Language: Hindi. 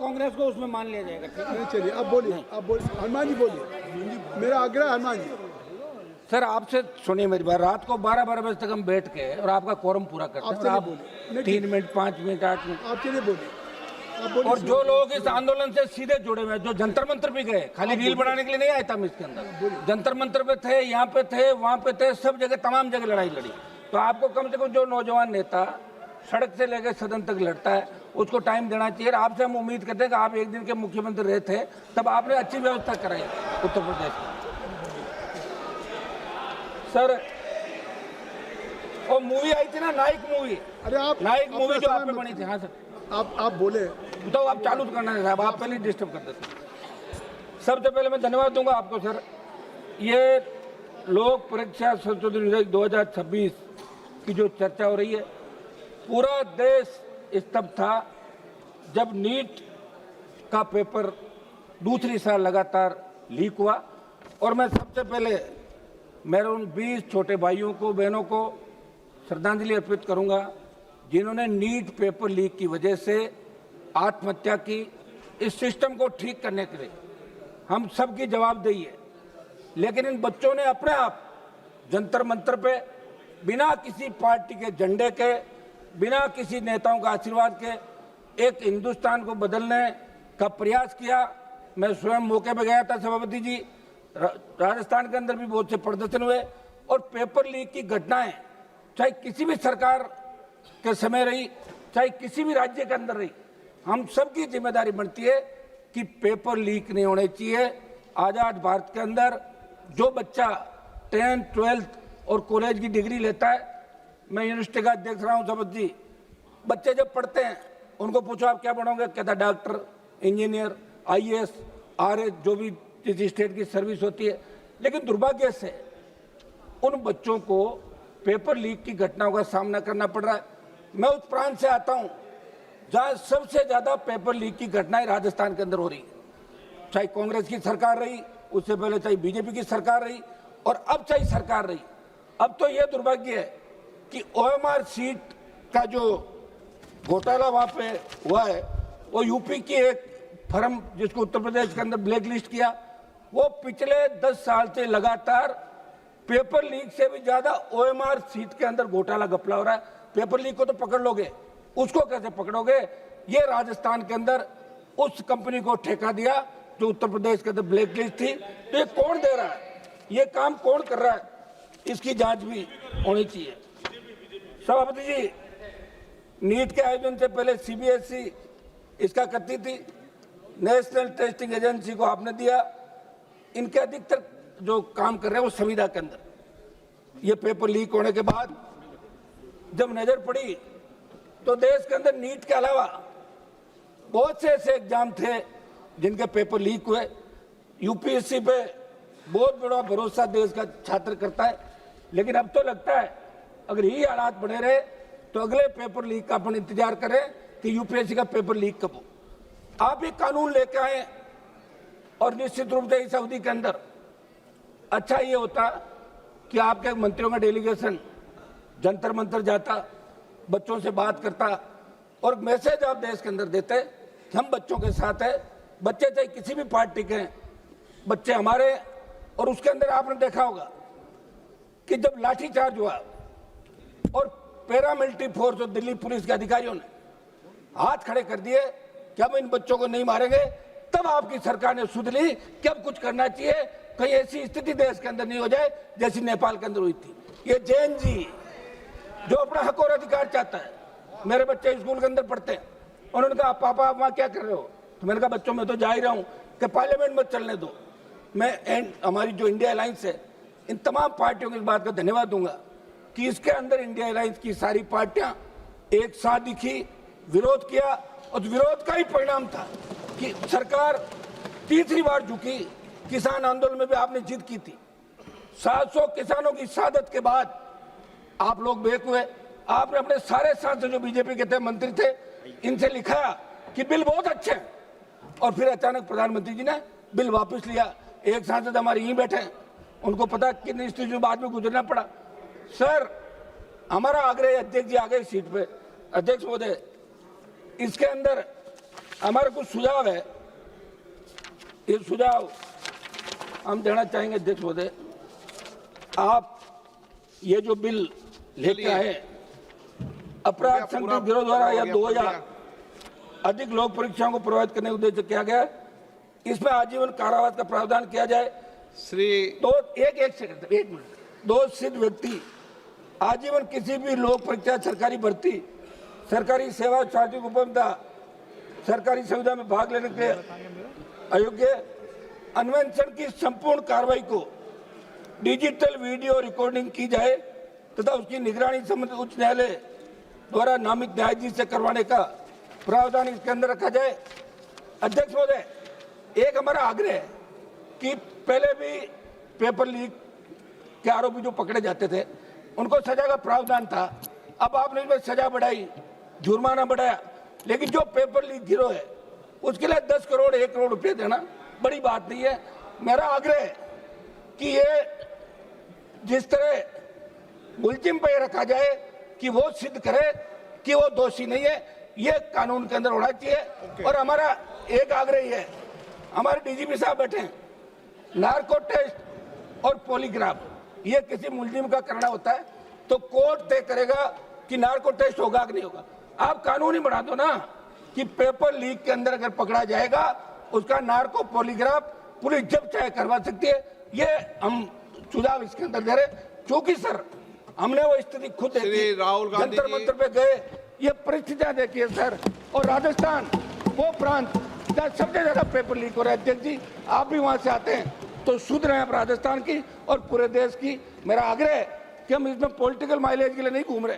कांग्रेस को उसमें मान लिया जाएगा। ठीक है, नहीं चलिए, अब बोलिए, अब बोलिए, हनुमान जी बोलिए, मेरा आग्रह हनुमान जी। सर आपसे सुनिए मेरी बात, रात को 12-12 बजे तक हम बैठ के और आपका कोरम पूरा करते हैं, आपसे और आप नहीं बोलिए। 3 मिनट, 5 मिनट, 8 मिनट, आप चलिए बोलिए, आप बोलिए। और जो लोग इस आंदोलन से सीधे जुड़े हुए हैं, जो जंतर मंतर भी गए, खाली रील बनाने के लिए नहीं आया था मैं इसके अंदर, जंतर मंतर पे थे, यहाँ पे थे, वहां पे थे, सब जगह तमाम जगह लड़ाई लड़ी। तो आपको कम से कम जो नौजवान नेता सड़क से लेकर सदन तक लड़ता है उसको टाइम देना चाहिए। और आपसे हम उम्मीद करते हैं कि आप एक दिन के मुख्यमंत्री रहे थे, तब आपने अच्छी व्यवस्था कराई उत्तर प्रदेश में। सर वो मूवी आई थी ना, नायक मूवी, अरे आप नायक मूवी जो अपना आप पे समय बनी थी। हाँ सर, आप बोले। तो आप चालू करना है साहब, आप पहले डिस्टर्ब कर देते। सबसे पहले मैं धन्यवाद दूंगा आपको सर। ये लोक परीक्षा संशोधन विधेयक 2026 की जो चर्चा हो रही है, पूरा देश स्तब्ध था जब नीट का पेपर दूसरी साल लगातार लीक हुआ। और मैं सबसे पहले मेरे उन 20 छोटे भाइयों को, बहनों को श्रद्धांजलि अर्पित करूंगा जिन्होंने नीट पेपर लीक की वजह से आत्महत्या की। इस सिस्टम को ठीक करने के लिए हम सबकी जवाबदेही है, लेकिन इन बच्चों ने अपने आप जंतर मंतर पे बिना किसी पार्टी के झंडे के, बिना किसी नेताओं का आशीर्वाद के एक हिंदुस्तान को बदलने का प्रयास किया। मैं स्वयं मौके पर गया था सभापति जी, राजस्थान के अंदर भी बहुत से प्रदर्शन हुए। और पेपर लीक की घटनाएं चाहे किसी भी सरकार के समय रही, चाहे किसी भी राज्य के अंदर रही, हम सबकी जिम्मेदारी बनती है कि पेपर लीक नहीं होने चाहिए। आजाद भारत के अंदर जो बच्चा 10th, 12th और कॉलेज की डिग्री लेता है, मैं यूनिवर्सिटी का अध्यक्ष रहा हूँ सभापति जी, बच्चे जब पढ़ते हैं उनको पूछो आप क्या बनोगे, कहता डॉक्टर, इंजीनियर, IAS, RS, जो भी जिस स्टेट की सर्विस होती है। लेकिन दुर्भाग्य से उन बच्चों को पेपर लीक की घटनाओं का सामना करना पड़ रहा है। मैं उस प्रांत से आता हूं जहां सबसे ज्यादा पेपर लीक की घटनाएं राजस्थान के अंदर हो रही है, चाहे कांग्रेस की सरकार रही, उससे पहले चाहे बीजेपी की सरकार रही, और अब चाहे सरकार रही। अब तो यह दुर्भाग्य है कि OMR सीट का जो घोटाला वहां पे हुआ है, वो यूपी की एक फर्म जिसको उत्तर प्रदेश के अंदर ब्लैक लिस्ट किया, वो पिछले 10 साल से लगातार पेपर लीक से भी ज्यादा OMR सीट के अंदर घोटाला घपला हो रहा है। पेपर लीक को तो पकड़ लोगे, उसको कैसे पकड़ोगे? ये राजस्थान के अंदर उस कंपनी को ठेका दिया जो उत्तर प्रदेश के अंदर ब्लैक लिस्ट थी। तो ये कौन दे रहा है, ये काम कौन कर रहा है, इसकी जांच भी होनी चाहिए। सभापति जी, नीट के आयोजन से पहले CBSE इसका करती थी, नेशनल टेस्टिंग एजेंसी को आपने दिया। इनके अधिकतर जो काम कर रहे हैं वो संविदा के अंदर। ये पेपर लीक होने के बाद जब नजर पड़ी तो देश के अंदर नीट के अलावा बहुत से ऐसे एग्जाम थे जिनके पेपर लीक हुए। UPSC पे बहुत बड़ा भरोसा देश का छात्र करता है, लेकिन अब तो लगता है अगर यही हालात बने रहे तो अगले पेपर लीक का अपन इंतजार करें कि UPSC का पेपर लीक कब हो। आप एक कानून लेके आए और निश्चित रूप से इस अवधि के अंदर अच्छा ये होता कि आपके मंत्रियों का डेलीगेशन जंतर मंतर जाता, बच्चों से बात करता और मैसेज आप देश के अंदर देते कि हम बच्चों के साथ है। बच्चे चाहे किसी भी पार्टी के हैं, बच्चे हमारे। और उसके अंदर आपने देखा होगा कि जब लाठीचार्ज हुआ और पैरामिलिट्री फोर्स और दिल्ली पुलिस के अधिकारियों ने हाथ खड़े कर दिए कि हम इन बच्चों को नहीं मारेंगे, तब आपकी सरकार ने सुध ली कि अब कुछ करना चाहिए, कहीं ऐसी स्थिति देश के अंदर नहीं हो जाए जैसी नेपाल के अंदर हुई थी। ये जैन जी जो अपना हक और अधिकार चाहता है, मेरे बच्चे स्कूल के अंदर पढ़ते हैं, उन्होंने कहा पापा आप वहां क्या कर रहे हो? तो मैंने कहा बच्चों में तो जा ही रहा हूं कि पार्लियामेंट मत चलने दो। मैं हमारी जो इंडिया अलायंस है, इन तमाम पार्टियों को इस बात का धन्यवाद दूंगा कि इसके अंदर इंडिया अलायंस की सारी पार्टियां एक साथ दिखी, विरोध किया, और विरोध का ही परिणाम था कि सरकार तीसरी बार झुकी। किसान आंदोलन में भी आपने जीत की थी। 700 किसानों की शहादत के बाद आप लोग बेक हुए। आपने अपने सारे सांसद जो बीजेपी के थे, मंत्री थे, इनसे लिखा कि बिल बहुत अच्छे हैं, और फिर अचानक प्रधानमंत्री जी ने बिल वापस लिया। एक सांसद हमारे यहीं बैठे हैं, उनको पता कितनी स्थिति बाद में गुजरना पड़ा। सर, हमारा आग्रह, अध्यक्ष जी आ गए सीट पे, अध्यक्ष महोदय, इसके अंदर हमारा कुछ सुझाव है। ये सुझाव हम देना चाहेंगे अध्यक्ष महोदय। आप ये जो बिल लेके आए, अपराध संगठित गिरोह द्वारा या 2 या अधिक लोक परीक्षाओं को प्रभावित करने के उद्देश्य से किया गया, इसमें आजीवन कारावास का प्रावधान किया जाए। श्री तो एक सेकंड, 1 मिनट। 2 सिद्ध व्यक्ति आजीवन किसी भी लोक परीक्षा, सरकारी भर्ती, सरकारी सेवा, शासकीय उपलब्धता, सरकारी सुविधा में भाग लेने के अयोग्य, अन्वेषण की संपूर्ण कार्रवाई को डिजिटल वीडियो रिकॉर्डिंग की जाए तथा उसकी निगरानी संबंधित उच्च न्यायालय द्वारा नामित न्यायाधीश से करवाने का प्रावधान इसके अंदर रखा जाए। अध्यक्ष महोदय, एक हमारा आग्रह है कि पहले भी पेपर लीक के आरोपी जो पकड़े जाते थे उनको सजा का प्रावधान था। अब आपने इसमें सजा बढ़ाई, जुर्माना बढ़ाया, लेकिन जो पेपर लीक गिरोह है उसके लिए 10 करोड़ 1 करोड़ रुपए देना बड़ी बात नहीं है। मेरा आग्रह है कि ये जिस तरह मुलजिम पे रखा जाए कि वो सिद्ध करे कि वो दोषी नहीं है, ये कानून के अंदर होना चाहिए। और हमारा एक आग्रह ये है, हमारे डीजीपी साहब बैठे हैं, नार्को टेस्ट और पॉलीग्राफ ये किसी मुलजिम का करना होता है तो कोर्ट तय करेगा कि नार्को टेस्ट होगा कि नहीं होगा। आप कानून ही बना दो ना कि पेपर लीक के अंदर अगर पकड़ा जाएगा उसका नार्को पॉलीग्राफ पुलिस जब चाहे करवा सकती है। ये हम सुझाव इसके अंदर दे रहे, क्योंकि सर हमने वो स्थिति खुद देखी, राहुल गांधी जंतर मंतर पे गए, ये परिस्थितियां देखी है सर। और राजस्थान वो प्रांत जहाँ सबसे ज्यादा पेपर लीक हो रहा है। अध्यक्ष जी, आप भी वहां से आते हैं तो शुद्ध रहे राजस्थान की और पूरे देश की। मेरा आग्रह है कि हम इसमें पॉलिटिकल माइलेज के लिए नहीं घूम रहे,